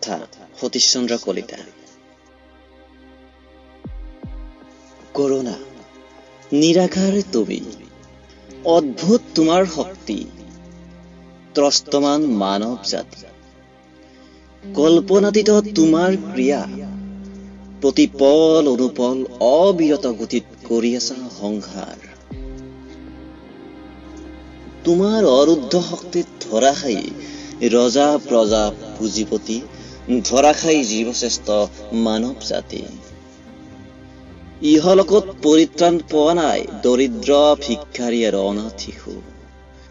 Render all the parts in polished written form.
তথা সতীশচন্দ্ৰ কলিতা। কৰোণা নিৰাকাৰ তুমি, অদ্ভুত তোমাৰ শক্তি, ত্ৰস্তমান মানৱ জাতি। কল্পনাতীত তোমাৰ ক্ৰিয়া, প্ৰতি পল অনুপল অবিৰত গতিত কৰি আছা সংহাৰ। তোমাৰ অৰুদ্ধ শক্তিত ধৰাশায়ী ৰজা প্ৰজা পুঁজিপতি, ধৰাশায়ী জীৱশ্ৰেষ্ঠ মানৱ জাতি। ইহলোকত পৰিত্ৰাণ পোৱা নাই দৰিদ্ৰ ভিক্ষাৰী আৰু অনাথ শিশু।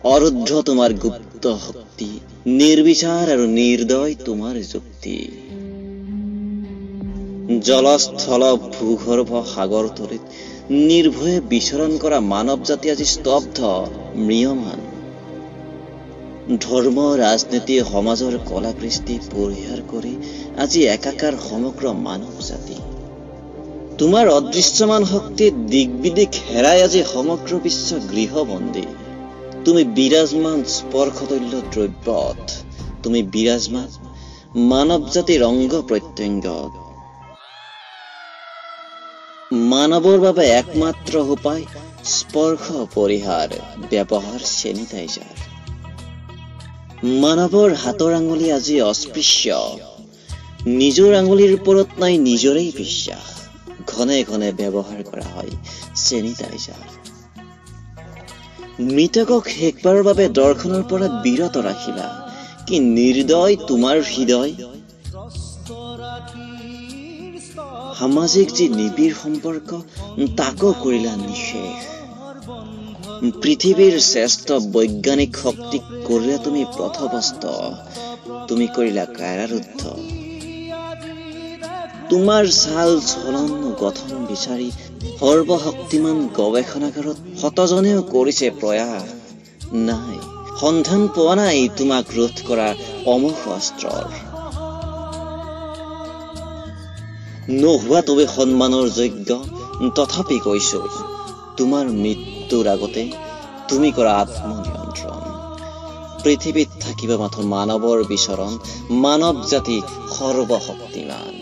অৰুদ্ধ তোমাৰ গুপ্ত শক্তি, নিৰ্বিচাৰ আৰু নিৰ্দয় তোমাৰ যুক্তি। জলস্থল ভূগৰ্ভ সাগৰ তলিত নিৰ্ভয়ে বিচৰণ কৰা মানৱ জাতি আজি স্তব্ধ ম্ৰিয়মান। ধৰ্ম ৰাজনীতি সমাজৰ কলা কৃষ্টি পৰিহাৰ কৰি আজি একাকাৰ সমগ্ৰ মানৱ জাতি। তোমাৰ অদৃশ্যমান শক্তিত দিক বিদিক হেৰাই আজি সমগ্ৰ বিশ্ব গৃহবন্দী। তুমি বিৰাজমান স্পৰ্শতল্য দ্ৰব্যত, তুমি বিৰাজমান মানৱ জাতিৰ অংগ প্ৰত্যংগত। মানৱৰ বাবে একমাত্ৰ উপায় স্পৰ্শ পৰিহাৰ, ব্যৱহাৰ চেনিটাইজাৰ। মানৱৰ হাতৰ আঙুলি আজি অস্পৃশ্য, নিজৰ আঙুলিৰ ওপৰত নাই নিজৰেই বিশ্বাস। ঘনে ঘনে ব্যৱহাৰ কৰা হয় চেনিটাইজাৰ। মৃতকক শেষবাৰৰ বাবে দৰ্শনৰ পৰা বিৰত ৰাখিলা, কি নিৰ্দয় তোমাৰ হৃদয়। সামাজিক যি নিবিড় সম্পৰ্ক তাকো কৰিলা নিঃশেষ। পৃথিৱীৰ শ্ৰেষ্ঠ বৈজ্ঞানিক শক্তিক কৰিলা তুমি পথভ্ৰষ্ট, তুমি কৰিলা কাৰাৰুদ্ধ। তোমাৰ চাল চলন গঠন বিচাৰি সৰ্বশক্তিমান গৱেষণাগাৰত শতজনেও কৰিছে প্ৰয়াস। নাই, সন্ধান পোৱা নাই তোমাক ৰোধ কৰা অমোঘ অস্ত্ৰৰ। নোহোৱা তুমি সন্মানৰ যোগ্য, তথাপি কৈছো তোমাৰ মৃত্যুৰ আগতে তুমি কৰা আত্মনিয়ন্ত্ৰণ। পৃথিৱীত থাকিব মাথো মানৱৰ বিচৰণ, মানৱ জাতি সৰ্বশক্তিমান।